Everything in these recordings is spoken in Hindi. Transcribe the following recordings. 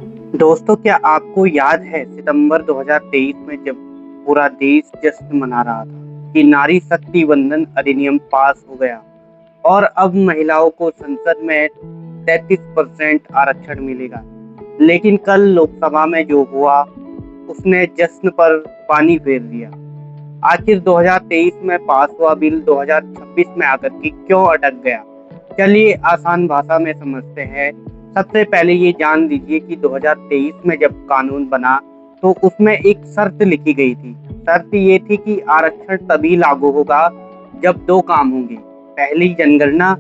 दोस्तों, क्या आपको याद है सितंबर 2023 में जब पूरा देश जश्न मना रहा था कि नारी शक्ति वंदन अधिनियम पास हो गया और अब महिलाओं को संसद में 33% आरक्षण मिलेगा। लेकिन कल लोकसभा में जो हुआ उसने जश्न पर पानी फेर दिया। आखिर 2023 में पास हुआ बिल 2026 में आकर के क्यों अटक गया? चलिए आसान भाषा में समझते हैं। सबसे पहले ये जान लीजिए कि 2023 में जब कानून बना तो उसमें एक शर्त लिखी गई थी। शर्त ये थी कि आरक्षण तभी लागू होगा जब दो काम होंगे, पहली जनगणना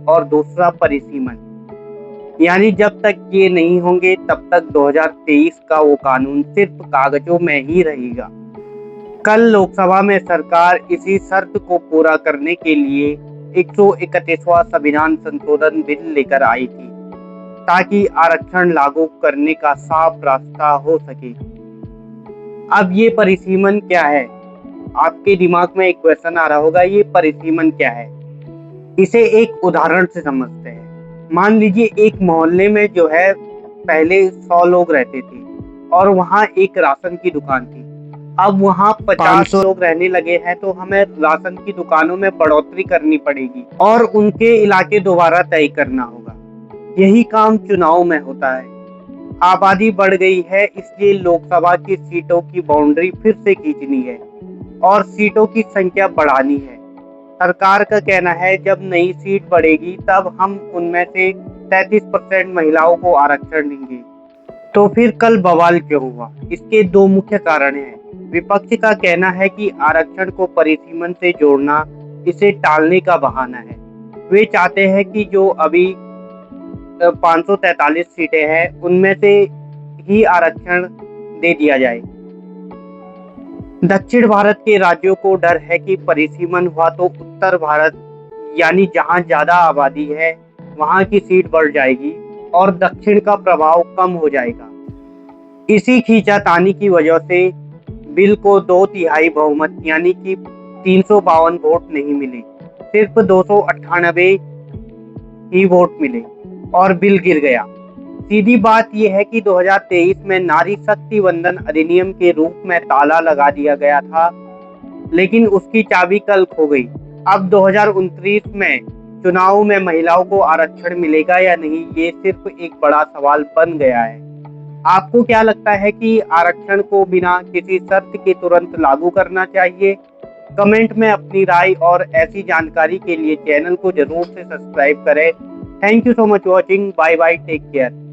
और दूसरा परिसीमन। यानी जब तक ये नहीं होंगे तब तक 2023 का वो कानून सिर्फ कागजों में ही रहेगा। कल लोकसभा में सरकार इसी शर्त को पूरा करने के लिए 131वां संविधान संशोधन बिल लेकर आई थी, ताकि आरक्षण लागू करने का साफ रास्ता हो सके। अब ये परिसीमन क्या है? आपके दिमाग में एक क्वेश्चन आ रहा होगा, ये परिसीमन क्या है? इसे एक उदाहरण से समझते हैं। मान लीजिए एक मोहल्ले में जो है पहले 100 लोग रहते थे और वहाँ एक राशन की दुकान थी। अब वहाँ 50 लोग रहने लगे हैं तो हमें राशन की दुकानों में बढ़ोतरी करनी पड़ेगी और उनके इलाके दोबारा तय करना होगा। यही काम चुनाव में होता है। आबादी बढ़ गई है, इसलिए लोकसभा की सीटों की बाउंड्री फिर से खींचनी है और सीटों की संख्या बढ़ानी है। सरकार का कहना है जब नई सीट बढ़ेगी तब हम उनमें से 33% महिलाओं को आरक्षण देंगे। तो फिर कल बवाल क्यों हुआ? इसके दो मुख्य कारण हैं। विपक्ष का कहना है कि आरक्षण को परिसीमन से जोड़ना इसे टालने का बहाना है। वे चाहते हैं कि जो अभी 543 सीटें हैं उनमें से ही आरक्षण दे दिया जाए। दक्षिण भारत के राज्यों को डर है कि परिसीमन हुआ तो उत्तर भारत यानी जहां ज्यादा आबादी है वहां की सीट बढ़ जाएगी और दक्षिण का प्रभाव कम हो जाएगा। इसी खींचातानी की वजह से बिल को 2/3 बहुमत यानी कि 352 वोट नहीं मिले, सिर्फ 298 ही वोट मिले और बिल गिर गया। सीधी बात यह है कि 2023 में नारी शक्ति वंदन अधिनियम के रूप में ताला लगा दिया गया था, लेकिन उसकी चाबी कल खो गई। अब 2029 में चुनाव में महिलाओं को आरक्षण मिलेगा या नहीं, ये सिर्फ एक बड़ा सवाल बन गया है। आपको क्या लगता है कि आरक्षण को बिना किसी शर्त के तुरंत लागू करना चाहिए? कमेंट में अपनी राय और ऐसी जानकारी के लिए चैनल को जरूर से सब्सक्राइब करें। Thank you so much watching. Bye bye, take care.